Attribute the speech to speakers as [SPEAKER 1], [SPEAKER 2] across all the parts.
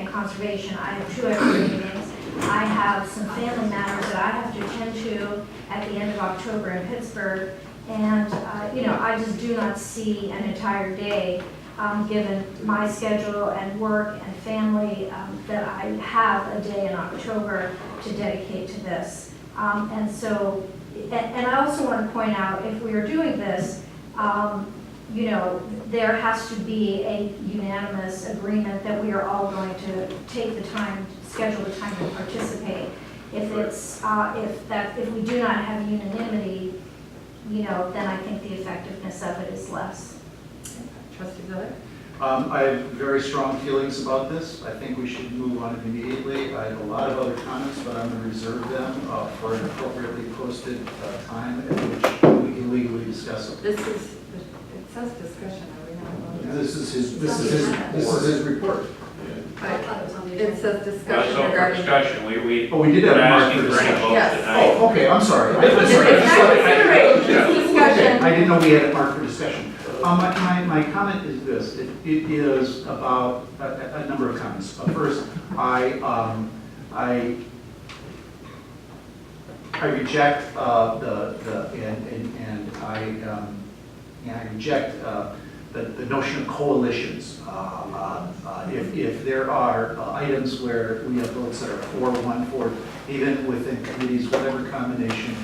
[SPEAKER 1] and conservation. I have 2 extra meetings. I have some family matters that I have to attend to at the end of October in Pittsburgh. And, you know, I just do not see an entire day, given my schedule and work and family, that I have a day in October to dedicate to this. And so, and I also want to point out, if we are doing this, you know, there has to be a unanimous agreement that we are all going to take the time, schedule the time to participate. If it's, if we do not have unanimity, you know, then I think the effectiveness of it is less.
[SPEAKER 2] Trustee Zeller?
[SPEAKER 3] I have very strong feelings about this. I think we should move on immediately. I have a lot of other comments, but I'm going to reserve them for an appropriately posted time at which we can legally discuss them.
[SPEAKER 2] This is, it says discussion, are we not voting?
[SPEAKER 3] This is his report.
[SPEAKER 2] It says discussion
[SPEAKER 4] So for
[SPEAKER 2] regarding.
[SPEAKER 4] discussion, we
[SPEAKER 3] Oh, we did have a mark for
[SPEAKER 4] asking for any
[SPEAKER 3] discussion.
[SPEAKER 4] votes
[SPEAKER 2] Yes.
[SPEAKER 4] tonight.
[SPEAKER 3] Oh, okay, I'm sorry.
[SPEAKER 4] It's
[SPEAKER 2] It's not consideration, it's
[SPEAKER 3] Okay,
[SPEAKER 2] discussion.
[SPEAKER 3] I didn't know we had a mark for discussion. My comment is this. It is about a number of comments. First, I reject I reject the notion of coalitions. If there are items where we have votes that are 4-1, even within committees, whatever combination,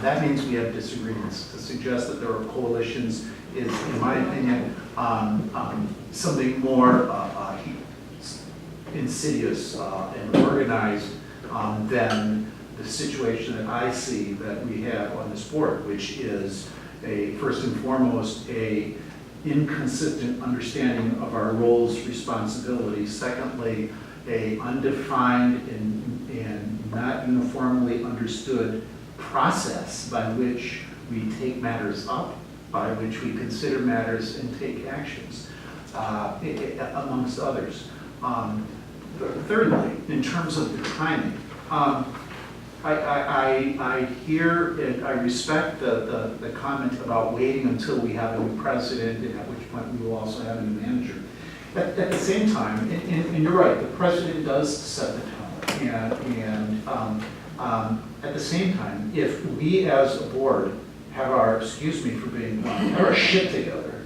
[SPEAKER 3] that means we have disagreements. To suggest that there are coalitions is, in my opinion, something more insidious and organized than the situation that I see that we have on this board, which is first and foremost, a inconsistent understanding of our roles, responsibilities. Secondly, a undefined and not uniformly understood process by which we take matters up, by which we consider matters and take actions, amongst others. Thirdly, in terms of the timing, I hear and I respect the comment about waiting until we have a new president, and at which point we will also have a new manager. At the same time, and you're right, the president does set the tone. And at the same time, if we as a board have our, excuse me for being blunt, have our shit together,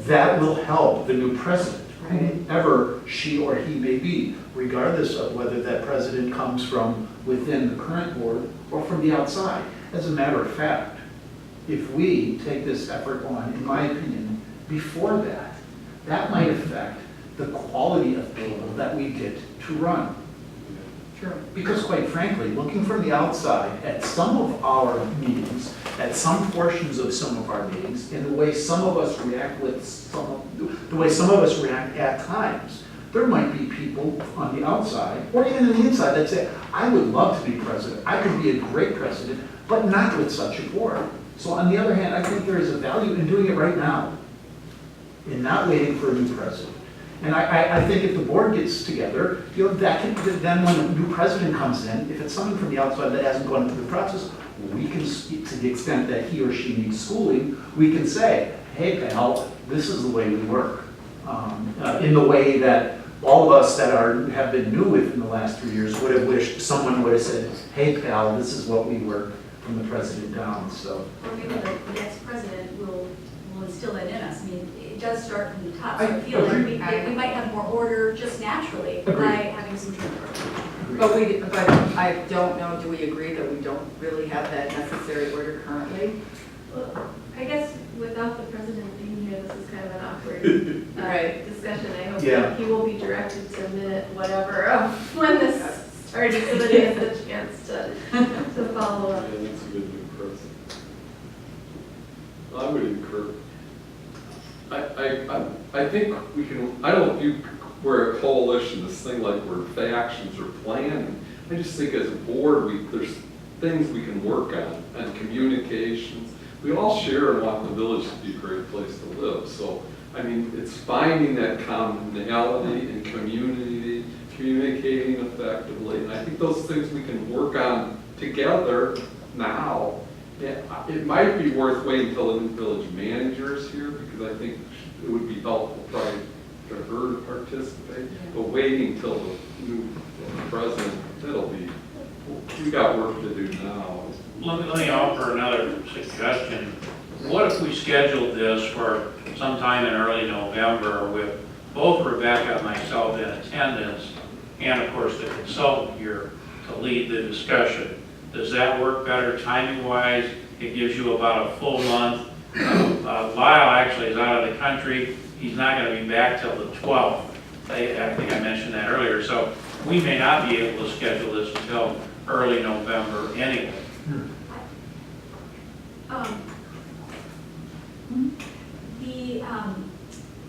[SPEAKER 3] that will help the new president, whoever she or he may be, regardless of whether that president comes from within the current board or from the outside. As a matter of fact, if we take this effort on, in my opinion, before that, that might affect the quality of people that we get to run.
[SPEAKER 2] Sure.
[SPEAKER 3] Because quite frankly, looking from the outside at some of our meetings, at some portions of some of our meetings, and the way some of us react the way some of us react at times, there might be people on the outside, or even on the inside, that say, I would love to be president. I could be a great president, but not with such a board. So on the other hand, I think there is a value in doing it right now, in not waiting for a new president. And I think if the board gets together, you know, that can, then when a new president comes in, if it's someone from the outside that hasn't gone through the process, we can, to the extent that he or she needs schooling, we can say, hey pal, this is the way we work. In the way that all of us that have been new within the last 3 years would have wished someone would have said, hey pal, this is what we work from the president down. So.
[SPEAKER 5] Or maybe the next president will instill that in us. I mean, it does start from the top. So I feel like we might have more order just naturally by having some turnover.
[SPEAKER 2] But I don't know, do we agree that we don't really have that necessary order currently?
[SPEAKER 6] Well, I guess without the president being here, this is kind of an awkward
[SPEAKER 2] Right.
[SPEAKER 6] discussion. I hope
[SPEAKER 3] Yeah.
[SPEAKER 6] that he will be directed to minute whatever of when this started, so that he has the chance to follow up.
[SPEAKER 7] Yeah, that's a good new president. I would encourage. I think we can. I don't view we're a coalition, this thing like we're factions or planning. I just think as a board, there's things we can work on communications. We all share and want the village to be a great place to live. So, I mean, it's finding that commonality and communicating effectively. And I think those things we can work on together now. It might be worth waiting until the new village manager is here, because I think it would be helpful probably for her to participate, but waiting till the new president, we got work to do now.
[SPEAKER 4] Let me offer another suggestion. What if we scheduled this for sometime in early November with both Rebecca and myself in attendance, and of course the consultant here to lead the discussion? Does that work better timing-wise? It gives you about a full month. Lyle actually is out of the country. He's not going to be back till the 12th. I think I mentioned that earlier. So we may not be able to schedule this until early November anyway.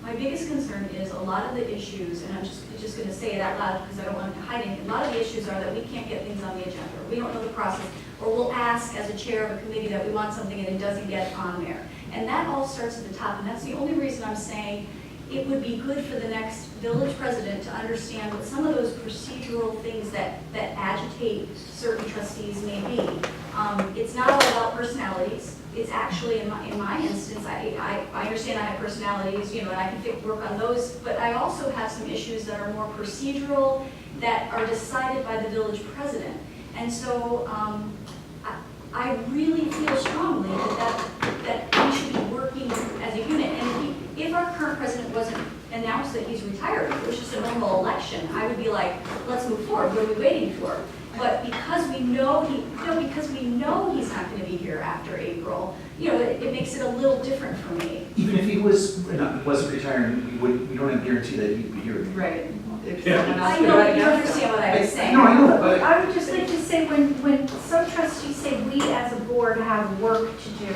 [SPEAKER 5] My biggest concern is a lot of the issues, and I'm just going to say it out loud because I don't want to hide anything. A lot of the issues are that we can't get things on the agenda. We don't know the process, or we'll ask as a chair of a committee that we want something and it doesn't get on there. And that all starts at the top, and that's the only reason I'm saying it would be good for the next village president to understand what some of those procedural things that agitate certain trustees may be. It's not all about personalities. It's actually, in my instance, I understand I have personalities, and I can work on those, but I also have some issues that are more procedural that are decided by the village president. And so I really feel strongly that we should be working as a unit. And if our current president wasn't announced that he's retired, if it was just a normal election, I would be like, let's move forward. What are we waiting for? But because we know he's not going to be here after April, it makes it a little different for me.
[SPEAKER 3] Even if he wasn't retiring, we don't have guarantee that he'd be here.
[SPEAKER 2] Right. If
[SPEAKER 3] Yeah.
[SPEAKER 2] someone else
[SPEAKER 5] I
[SPEAKER 2] did,
[SPEAKER 5] know
[SPEAKER 2] I
[SPEAKER 5] you
[SPEAKER 2] guess
[SPEAKER 5] understand
[SPEAKER 2] so.
[SPEAKER 5] what I was saying.
[SPEAKER 3] No, I know, but
[SPEAKER 1] I would just like to say, when some trustees say we as a board have work to do,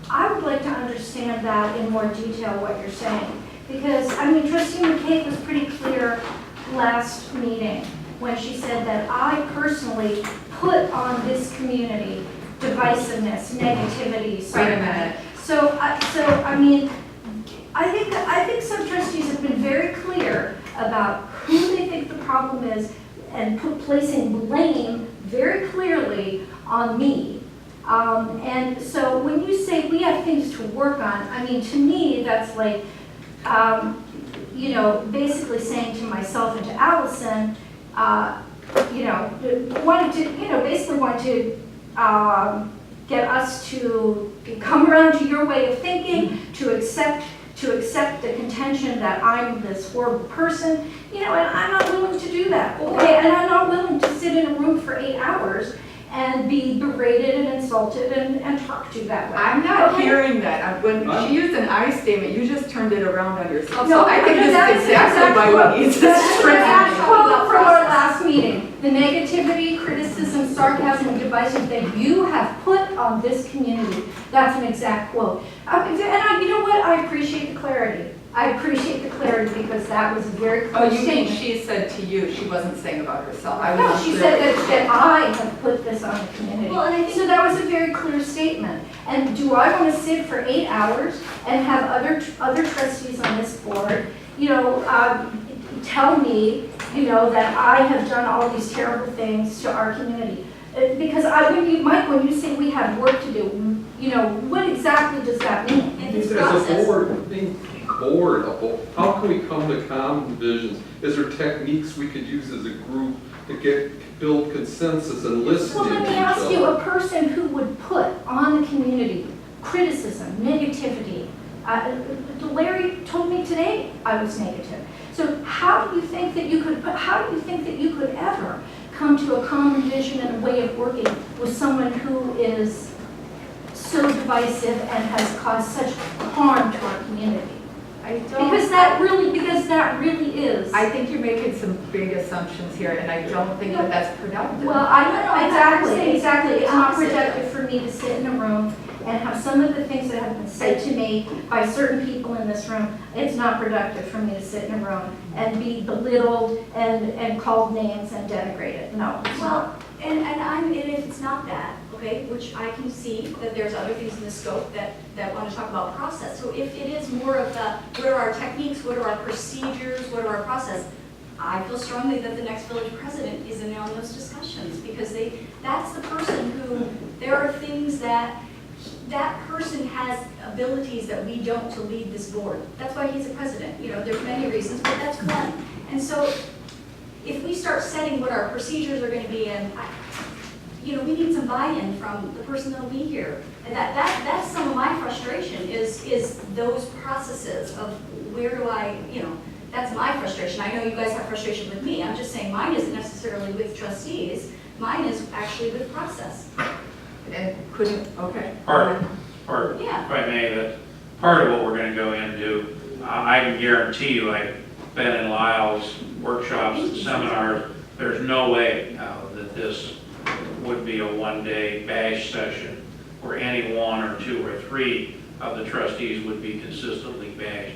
[SPEAKER 1] I would like to understand that in more detail, what you're saying. Because, Trustee McCabe was pretty clear last meeting when she said that I personally put on this community divisiveness, negativity.
[SPEAKER 2] Wait a minute.
[SPEAKER 1] I think some trustees have been very clear about who they think the problem is and placing blame very clearly on me. And so when you say we have things to work on, to me, that's like, basically saying to myself and to Allison, basically want to get us to come around to your way of thinking, to accept the contention that I'm this horrible person, and I'm not willing to do that, okay? And I'm not willing to sit in a room for 8 hours and be berated and insulted and talked to that way.
[SPEAKER 2] I'm not
[SPEAKER 1] Okay?
[SPEAKER 2] hearing that. When she used an I statement, you just turned it around on yourself.
[SPEAKER 1] No,
[SPEAKER 2] So I think this
[SPEAKER 1] that's
[SPEAKER 2] is exactly why we need to
[SPEAKER 1] That's the
[SPEAKER 2] strengthen
[SPEAKER 1] exact
[SPEAKER 2] it.
[SPEAKER 1] quote from our last meeting. The negativity, criticism, sarcasm, and divisiveness that you have put on this community. That's an exact quote. You know what? I appreciate the clarity. I appreciate the clarity because that was a very clear
[SPEAKER 2] Oh, you mean
[SPEAKER 1] statement.
[SPEAKER 2] she said to you, she wasn't saying about herself.
[SPEAKER 1] No, she said that I have put this on the community.
[SPEAKER 5] Well, and I think-
[SPEAKER 1] So that was a very clear statement. And do I want to sit for 8 hours and have other trustees on this board, tell me, that I have done all these terrible things to our community? Because Mike, when you say we have work to do, what exactly does that mean?
[SPEAKER 5] In this
[SPEAKER 7] As a
[SPEAKER 5] process.
[SPEAKER 7] board, how can we come to common visions? Is there techniques we could use as a group to build consensus and listen
[SPEAKER 1] Well,
[SPEAKER 7] to each
[SPEAKER 1] let me ask you,
[SPEAKER 7] other?
[SPEAKER 1] a person who would put on the community criticism, negativity. Larry told me today I was negative. So how do you think that you could ever come to a common vision and a way of working with someone who is so divisive and has caused such harm to our community? Because that really is.
[SPEAKER 2] I think you're making some big assumptions here, and I don't think that that's productive.
[SPEAKER 1] Well, exactly. It's not productive for me to sit in a room and have some of the things that have been said to me by certain people in this room. It's not productive for me to sit in a room and be belittled and called names and denigrated. No, it's not.
[SPEAKER 5] Well, and if it's not that, okay, which I can see that there's other things in the scope that want to talk about process. So if it is more of the, what are our techniques, what are our procedures, what are our process, I feel strongly that the next village president is in on those discussions because that's the person who, there are things that that person has abilities that we don't to lead this board. That's why he's a president. You know, there's many reasons, but that's one. And so if we start setting what our procedures are going to be, and we need some buy-in from the person that'll be here. And that's some of my frustration is those processes of where do I, that's my frustration. I know you guys have frustration with me. I'm just saying mine isn't necessarily with trustees. Mine is actually with process.
[SPEAKER 2] And couldn't, okay.
[SPEAKER 4] Part,
[SPEAKER 5] Yeah.
[SPEAKER 4] if I may, that part of what we're gonna go into, I can guarantee you, I've been in Lyle's workshops and seminars, there's no way that this would be a one-day bash session where any one or two or three of the trustees would be consistently bashed.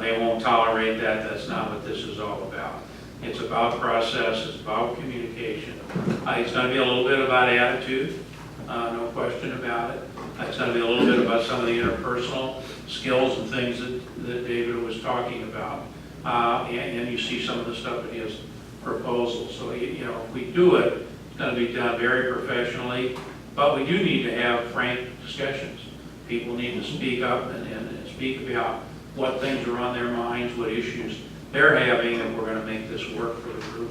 [SPEAKER 4] They won't tolerate that. That's not what this is all about. It's about process, it's about communication. It's going to be a little bit about attitude, no question about it. It's going to be a little bit about some of the interpersonal skills and things that David was talking about. And you see some of the stuff in his proposal. So, if we do it, it's going to be done very professionally, but we do need to have frank discussions. People need to speak up and speak about what things are on their minds, what issues they're having, and we're going to make this work for the group.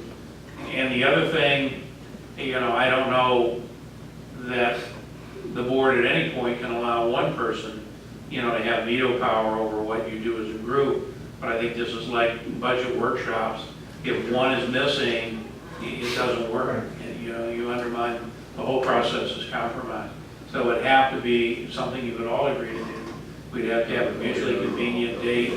[SPEAKER 4] And the other thing, I don't know that the board at any point can allow one person, to have veto power over what you do as a group, but I think this is like budget workshops. If one is missing, it doesn't work. You undermine, the whole process is compromised. So it'd have to be something you would all agree to do. We'd have to have a mutually convenient date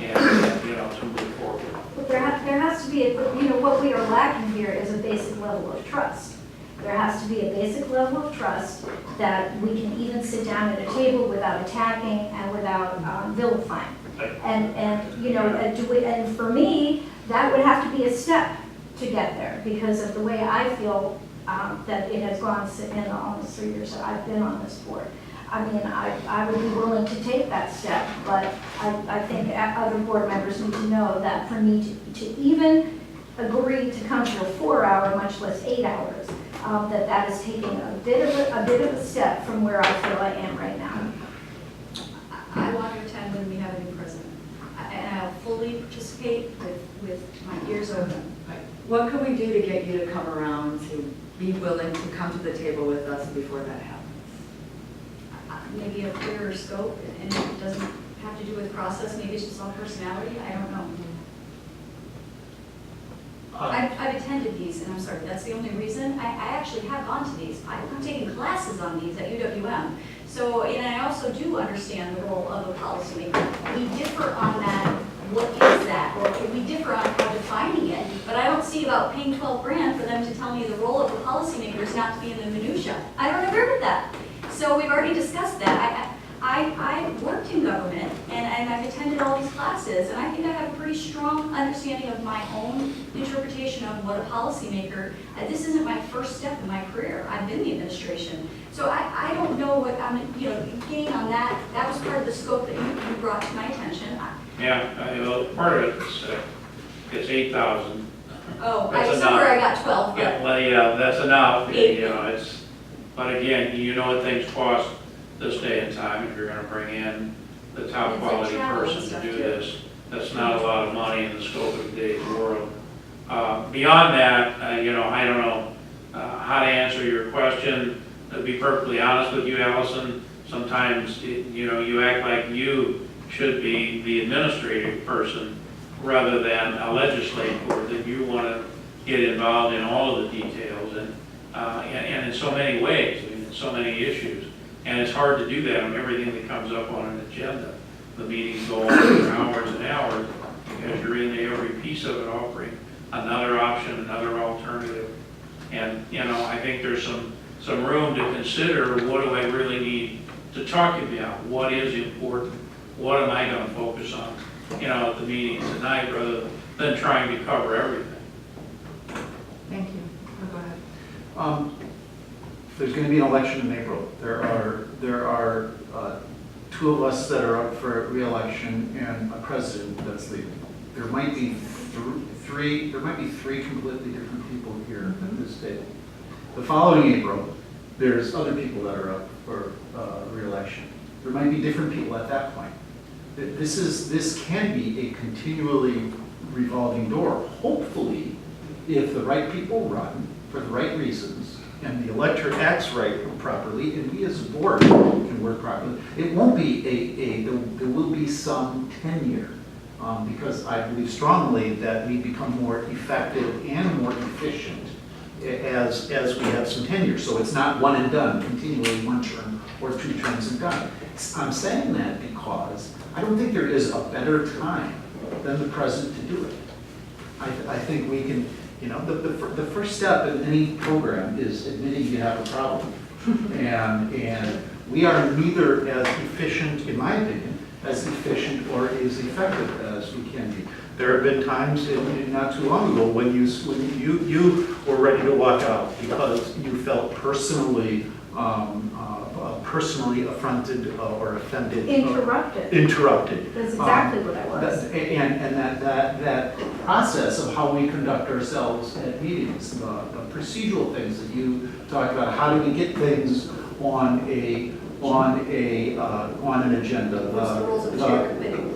[SPEAKER 4] and, to move forward.
[SPEAKER 1] But there has to be, what we are lacking here is a basic level of trust. There has to be a basic level of trust that we can even sit down at a table without attacking and without vilifying. And for me, that would have to be a step to get there because of the way I feel that it has gone in almost 3 years that I've been on this board. I mean, I would be willing to take that step, but I think other board members need to know that for me to even agree to come to a 4-hour, much less 8 hours, that is taking a bit of a step from where I feel I am right now.
[SPEAKER 5] I want to attend when we have a new president. And I'll fully participate with my ears open.
[SPEAKER 2] What can we do to get you to come around, to be willing to come to the table with us before that happens?
[SPEAKER 5] Maybe a clearer scope, and it doesn't have to do with process, maybe it's just all personality, I don't know. I've attended these, and I'm sorry, that's the only reason. I actually have gone to these. I'm taking classes on these at UWM. So, and I also do understand the role of a policymaker. We differ on that, what is that? Or we differ on how defining it, but I don't see about paying 12 grand for them to tell me the role of the policymaker is not to be in the minutia. I don't agree with that. So we've already discussed that. I worked in government, and I've attended all these classes, and I think I have a pretty strong understanding of my own interpretation of what a policymaker, this isn't my first step in my career. I've been in the administration. So I don't know what, getting on that, that was part of the scope that you brought to my attention.
[SPEAKER 4] Part of it's 8,000.
[SPEAKER 5] Oh,
[SPEAKER 4] That's
[SPEAKER 5] somewhere I
[SPEAKER 4] enough.
[SPEAKER 5] got 12, but.
[SPEAKER 4] Yeah, that's enough.
[SPEAKER 5] 8.
[SPEAKER 4] But again, what things cost this day and time if you're going to bring in the top
[SPEAKER 5] It's like
[SPEAKER 4] quality
[SPEAKER 5] travel and
[SPEAKER 4] person to
[SPEAKER 5] stuff,
[SPEAKER 4] do
[SPEAKER 5] too.
[SPEAKER 4] this. That's not a lot of money in the scope of today's world. Beyond that, I don't know how to answer your question. To be perfectly honest with you, Allison, sometimes you act like you should be the administrative person rather than a legislator, that you want to get involved in all of the details and in so many ways, in so many issues. And it's hard to do that on everything that comes up on an agenda. The meetings go on for hours and hours because you're in every piece of it offering another option, another alternative. And, I think there's some room to consider, what do I really need to talk about? What is important? What am I going to focus on, at the meeting tonight rather than trying to cover everything?
[SPEAKER 2] Thank you. Go ahead.
[SPEAKER 3] There's going to be an election in April. There are two of us that are up for re-election and a president that's leaving. There might be three completely different people here at this table. The following April, there's other people that are up for reelection. There might be different people at that point. This can be a continually revolving door. Hopefully, if the right people run for the right reasons, and the electorate acts properly, and we as a board can work properly, it won't be there will be some tenure, because I believe strongly that we become more effective and more efficient as we have some tenure. So it's not one and done, continually one term or 2 terms and done. I'm saying that because I don't think there is a better time than the present to do it. I think we can, the first step in any program is admitting you have a problem. And we are neither as efficient, in my opinion, as efficient or as effective as we can be. There have been times, not too long ago, when you were ready to walk out because you felt personally affronted or offended. Interrupted.
[SPEAKER 1] That's exactly what I was.
[SPEAKER 3] And that process of how we conduct ourselves at meetings, the procedural things that you talked about, how do we get things on an agenda?
[SPEAKER 5] What's the rules of the chair committee?